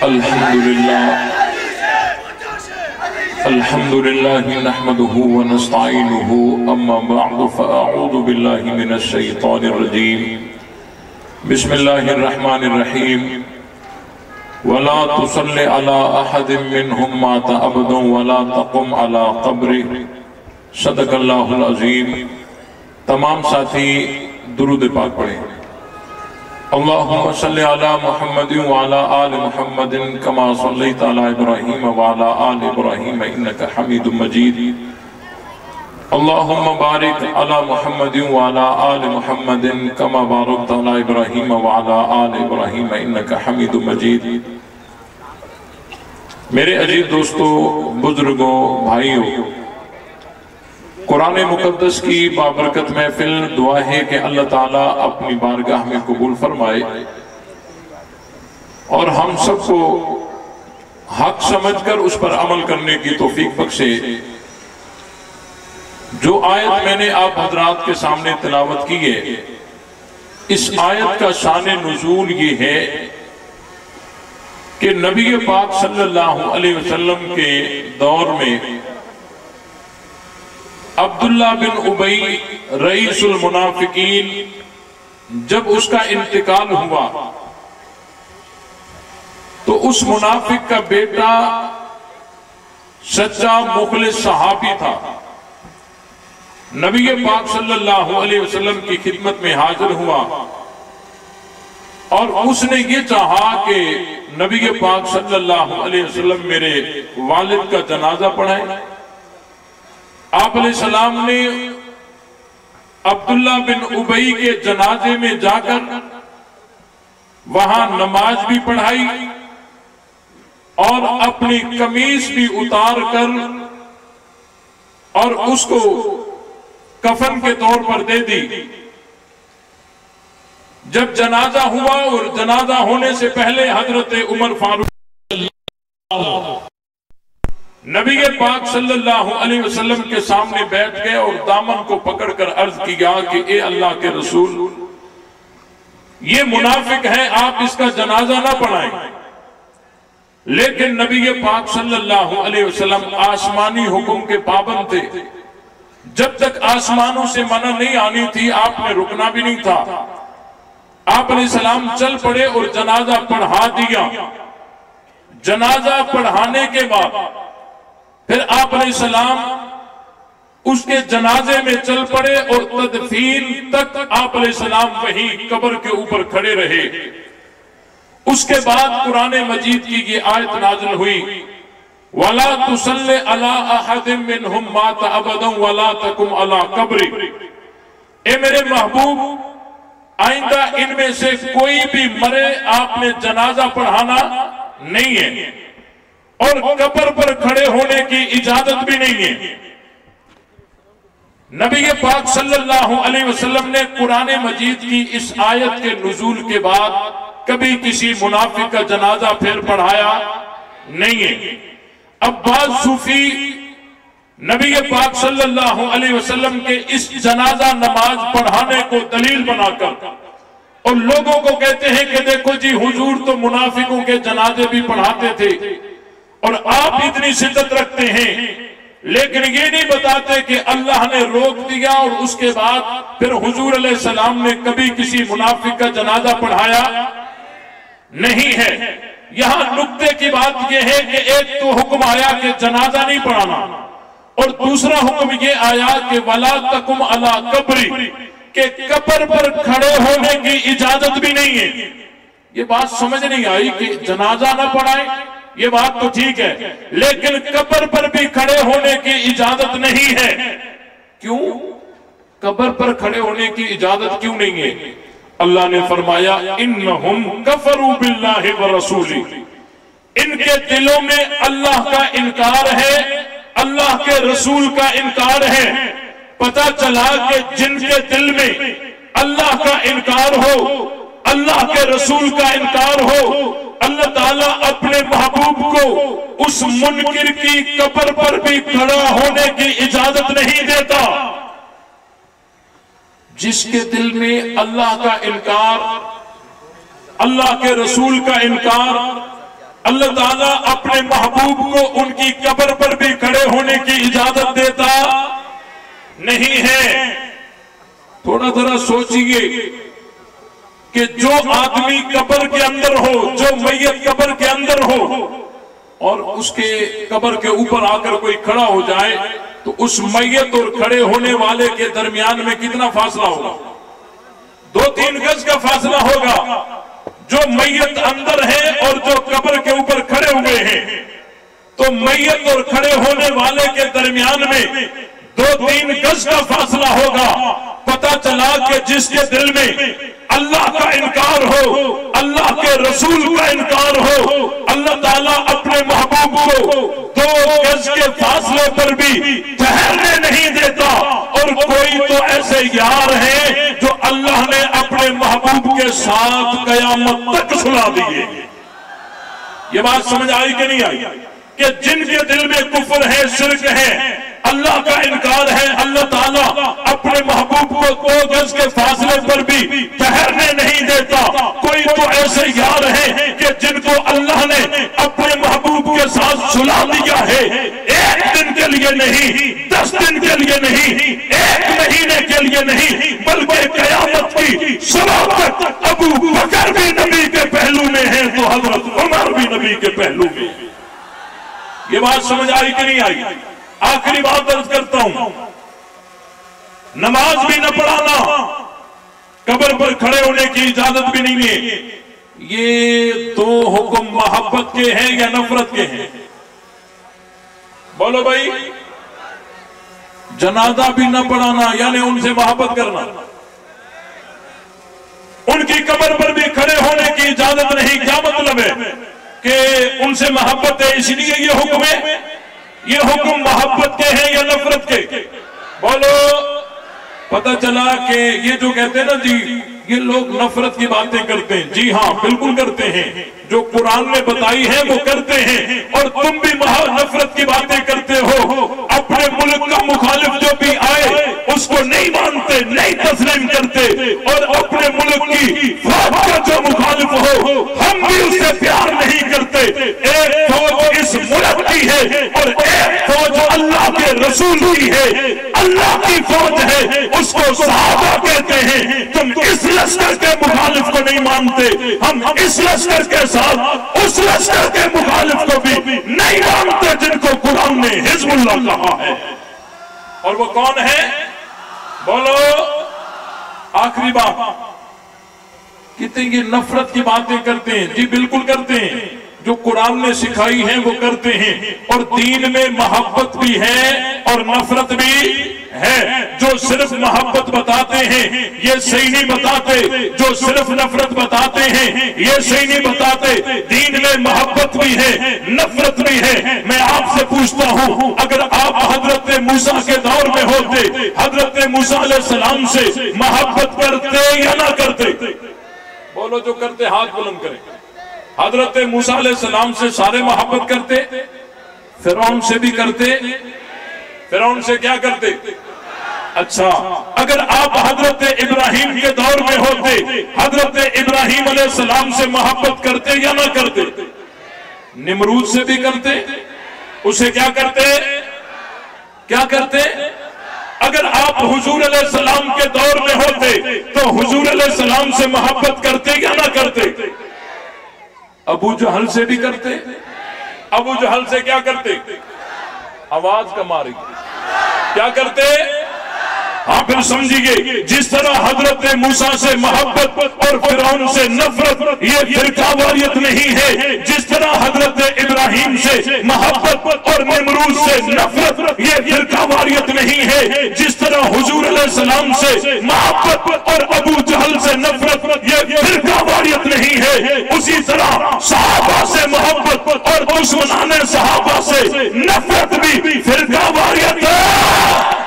अल्हम्दुलिल्लाह नहमदुहु व नस्तईनुहु अम्मा बअद फअऊज़ु बिल्लाहि मिनश शैतानिर रजीम बिस्मिल्लाहिर रहमानिर रहीम वला तुसल्लि अला अहदिम मिनहुम माता अबदन वला तक़ुम अला क़ब्रिहि सदक़ल्लाहुल अज़ीम। तमाम साथी दुरूद पाक पढ़ें। अल्लाहुम्मा सल्लि अला मुहम्मदिन व अला आलि मुहम्मदिन कमा सल्लैता अला इब्राहीम व अला आलि इब्राहीम इन्नका हमीदुम मजीद। अल्लाहुम्मा बारिक अला मुहम्मदिन व अला आलि मुहम्मदिन कमा बारकता अला इब्राहीम व अला आलि इब्राहीम इन्नका हमीदुम मजीद। मेरे अजीज दोस्तों, बुजुर्गों, भाइयों, कुरान मुकद्दस की बाबरकत महफिल दुआ है कि अल्लाह ताला अपनी बारगाह में कबूल फरमाए और हम सबको हक समझकर उस पर अमल करने की तौफीक बख्शे। जो आयत मैंने आप हजरात के सामने तिलावत की है, इस आयत का शान नुज़ूल ये है कि नबी पाक सल्लल्लाहु अलैहि वसल्लम के दौर में अब्दुल्ला बिन उबई रईसुल मुनाफिकीन जब उसका इंतकाल हुआ तो उस मुनाफिक का बेटा सच्चा मुखलिस सहाबी था, नबी पाक सल्लल्लाहु अलैहि वसल्लम की खिदमत में हाजिर हुआ और उसने ये चाहा कि नबी पाक सल्लल्लाहु अलैहि वसल्लम मेरे वालिद का जनाजा पढ़ाए। आप अलैहिस्सलाम ने अब्दुल्ला बिन उबई के जनाजे में जाकर वहां नमाज भी पढ़ाई और अपनी कमीज भी उतार कर और उसको कफन के तौर पर दे दी। जब जनाजा हुआ और जनाजा होने से पहले हजरत उमर फारूक नबी पाक सल्लल्लाहु अलैहि वसल्लम के सामने बैठ गए और दामन को पकड़कर अर्ज किया कि ए अल्लाह के रसूल, ये मुनाफिक है, आप इसका जनाजा ना पढ़ाएं। लेकिन नबी पाक सल्लल्लाहु अलैहि वसल्लम आसमानी हुक्म के पाबंद थे। जब तक आसमानों से मना नहीं आनी थी आपने रुकना भी नहीं था। आप अलैहिस्सलाम चल पड़े और जनाजा पढ़ा दिया। जनाजा पढ़ाने के बाद फिर आप अलैहिस्सलाम उसके जनाजे में चल पड़े और तदफीन तक आप अलैहिस्सलाम वहीं कब्र के ऊपर खड़े रहे। उसके बाद कुरान मजीद की ये आयत नाज़िल हुई, वला तुसल्लि अला अहदिम मिनहुम माता अबदन वला तकुम अला कब्रि। ए मेरे महबूब, आइंदा इनमें से कोई भी मरे आपने जनाजा पढ़ाना नहीं है और कब्र पर खड़े होने की इजाजत भी नहीं है। नबी पाक सल्लल्लाहु अलैहि वसल्लम ने कुरान मजीद की इस आयत के नुज़ूल के बाद कभी किसी मुनाफिक का जनाजा फिर पढ़ाया नहीं है। अब बाद सूफी नबी पाक सल्लल्लाहु अलैहि वसल्लम के इस जनाजा नमाज पढ़ाने को दलील बनाकर और लोगों को कहते हैं कि देखो जी, हुजूर तो मुनाफिकों के जनाजे भी पढ़ाते थे और आप इतनी शिद्दत रखते हैं, लेकिन ये नहीं बताते कि अल्लाह ने रोक दिया और उसके बाद फिर हुजूर अलैहिस्सलाम ने कभी किसी मुनाफिक का जनाजा पढ़ाया नहीं है। यहां नुक्ते की बात यह है कि एक तो हुक्म आया कि जनाजा नहीं पढ़ाना और दूसरा हुक्म ये आया कि वला तकुम अला कब्री, के कब्र पर खड़े होने की इजाजत भी नहीं है। ये बात समझ नहीं आई कि जनाजा ना पढ़ाए, ये बात तो ठीक है, लेकिन कब्र पर भी खड़े होने की इजाजत नहीं है। क्यों कब्र पर खड़े होने की इजाजत क्यों नहीं है? अल्लाह ने फरमाया, इन्नहुम कफरू बिल्लाहि व रसूली, इनके दिलों में अल्लाह का इनकार है, अल्लाह के रसूल का इनकार है। पता चला कि जिनके दिल में अल्लाह का इनकार हो, अल्लाह के रसूल का इनकार हो, अल्लाह ताला अपने महबूब को उस मुनकिर की कब्र पर भी खड़ा होने की इजाजत नहीं देता। जिसके दिल में अल्लाह का इनकार, अल्लाह के रसूल का इनकार, अल्लाह ताला अपने महबूब को उनकी कब्र पर भी खड़े होने की इजाजत देता नहीं है। थोड़ा थोड़ा सोचिए कि जो आदमी कब्र के अंदर हो, जो मैयत कब्र के अंदर हो और उसके कब्र के ऊपर आकर कोई खड़ा हो जाए तो उस मैयत और खड़े होने वाले के दरमियान में कितना फासला होगा? 2-3 गज का फासला होगा। जो मैयत अंदर है और जो कब्र के ऊपर खड़े हुए हैं, तो मैयत और खड़े होने वाले के दरमियान में 2-3 गज का फासला होगा। पता चला कि जिसके दिल में अल्लाह का इनकार हो, अल्लाह के रसूल का इनकार हो, अल्लाह ताला अपने महबूब को 2 गज के फासले पर भी ठहरने नहीं देता। और कोई तो ऐसे यार हैं जो अल्लाह ने अपने महबूब के साथ कयामत तक सुला दिए। ये बात समझ आई कि नहीं आई? कि जिनके दिल में कुफ्र है, शिर्क है, अल्लाह का इनकार है, अल्लाह ताला अपने महबूब को 2 गज के फासले पर भी ठहरने नहीं देता। कोई तो ऐसे यार हैं कि जिनको अल्लाह ने अपने महबूब के साथ सुला दिया है। 1 दिन के लिए नहीं, 10 दिन के लिए नहीं, 1 महीने के लिए नहीं, बल्कि कयामत की सुबह तक। अबू बकर भी नबी के पहलू में है तो हजरत उमर भी नबी के पहलू में। ये बात समझ आई कि नहीं आई? आखिरी बात दर्ज करता हूं, नमाज भी न पढ़ाना, कब्र पर खड़े होने की इजाजत भी नहीं है। ये 2 हुक्म मोहब्बत के हैं या नफरत के हैं? बोलो भाई। जनाजा भी न पढ़ाना यानी उनसे मोहब्बत करना, उनकी कब्र पर भी खड़े होने की इजाजत नहीं। क्या मतलब है? कि उनसे मोहब्बत है इसलिए ये हुक्म है। ये हुक्म मोहब्बत के हैं या नफरत के? बोलो। पता चला कि ये जो कहते हैं ना जी, ये लोग नफरत की बातें करते हैं। जी हाँ, बिल्कुल करते हैं। जो कुरान ने बताई है वो करते हैं। और तुम भी नफरत की बातें करते हो। अपने मुल्क का मुखालिफ जो भी आए उसको नहीं मानते, नहीं तस्लीम करते। और अपने मुल्क की फौज का जो मुखालिफ हो, हम भी उससे प्यार नहीं करते। एक फौज इस मुल्क की है और एक फौज अल्लाह के रसूल की है। अल्लाह की फौज है, उसको सहाबा कहते हैं। तुम इस लश्कर के मुखालिफ को नहीं मानते, हम इस लश्कर के साथ उस लश्कर के मुखालिफ को भी नहीं मानते जिनको कुरान ने हिजबुल्लाह कहा है। और वो कौन है? बोलो। आखिरी बात, कितनी ये नफरत की बातें करते हैं। जी बिल्कुल करते हैं। जो कुरान ने सिखाई है वो करते हैं। और दीन में मोहब्बत भी है और नफरत भी है। जो सिर्फ मोहब्बत बताते हैं ये सही नहीं बताते, जो सिर्फ नफरत बताते हैं ये सही नहीं बताते। दीन में मोहब्बत भी है, नफरत भी है। मैं आपसे पूछता हूं, अगर आप हजरत मूसा के दौर में होते, हजरत मूसा अलैहिस्सलाम से मोहब्बत करते या ना करते? बोलो। जो करते हाथ बुलंद करें। हजरत मूसा अलैहिस्सलाम से सारे मोहब्बत करते, फिरौन से भी करते। फिरौन से क्या करते? अच्छा, अगर आप हजरत इब्राहिम के दौर में होते, हजरत इब्राहिम अलैहिस्सलाम से मोहब्बत करते या ना करते? निमरूद से भी करते। उसे क्या करते? क्या करते? अगर आप हुजूर अलैहिस्सलाम के दौर में होते तो हुजूर अलैहिस्सलाम से मोहब्बत करते या ना करते? अबू जहल से भी करते। अबू जहल से क्या करते? आवाज कम आ रही, क्या करते? हाँ, फिर समझिए, जिस तरह हजरत मूसा से मोहब्बत और फिरौन से नफरत ये फिरकावारियत नहीं है, जिस तरह हजरत इब्राहिम से मोहब्बत और निमरूद से नफरत ये फिरकावारियत नहीं है, जिस तरह हुजूर अलैहिस्सलाम से मोहब्बत और अबू जहल से नफरत ये फिरकावारियत नहीं है, उसी तरह सहाबा से मोहब्बत और दुश्मनाने सहाबा से नफरत भी फिरकावारियत है।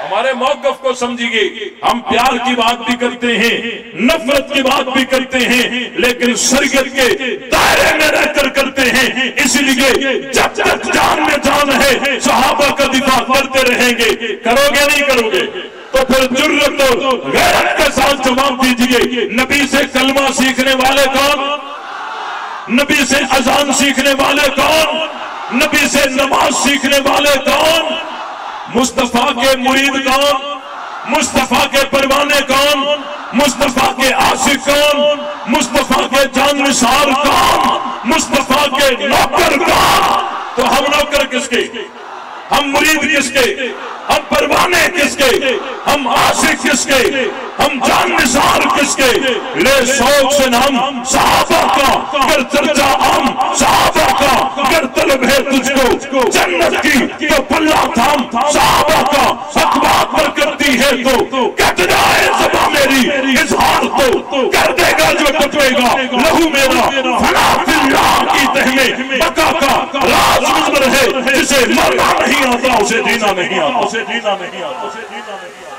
हमारे मौक़िफ़ को समझिए। हम प्यार की बात भी करते हैं, नफरत की बात भी करते हैं, लेकिन शरीयत के दायरे में रहकर करते हैं। इसलिए जब तक जान में जान है सहाबा का दिफा करते रहेंगे। करोगे नहीं करोगे? तो फिर जुर्रत और गैरत के साथ जवाब दीजिए, नबी से कलमा सीखने वाले कौन? नबी से अजान सीखने वाले कौन? नबी से नमाज सीखने वाले कौन? मुस्तफा के मुरीद कौन? मुस्तफा के परवाने कौन? मुस्तफा के आशिक कौन? मुस्तफा के जाननिसार कौन? मुस्तफा के नौकर कौन? तो हम नौकर किसके? हम मुरीद किसके? हम परवाने किसके? हम आशिक किसके? हम जाननिसार किसके? ले शौक से हम सहाबा का अगर चर्चा, हम सहाबा का अगर तलब है तुझको जन्नत की तो पल्ला थाम सहाबा का हक बात पर करती है तो कट जाए ज़बान मेरी इजहार तो कर देगा जो टपेगा लहू मेरा फना फिल्लाह की तह में बका का राज गुज़र है जिसे मरना नहीं आता उसे जीना नहीं आता, उसे जीना नहीं आता, उसे जीना नहीं आता।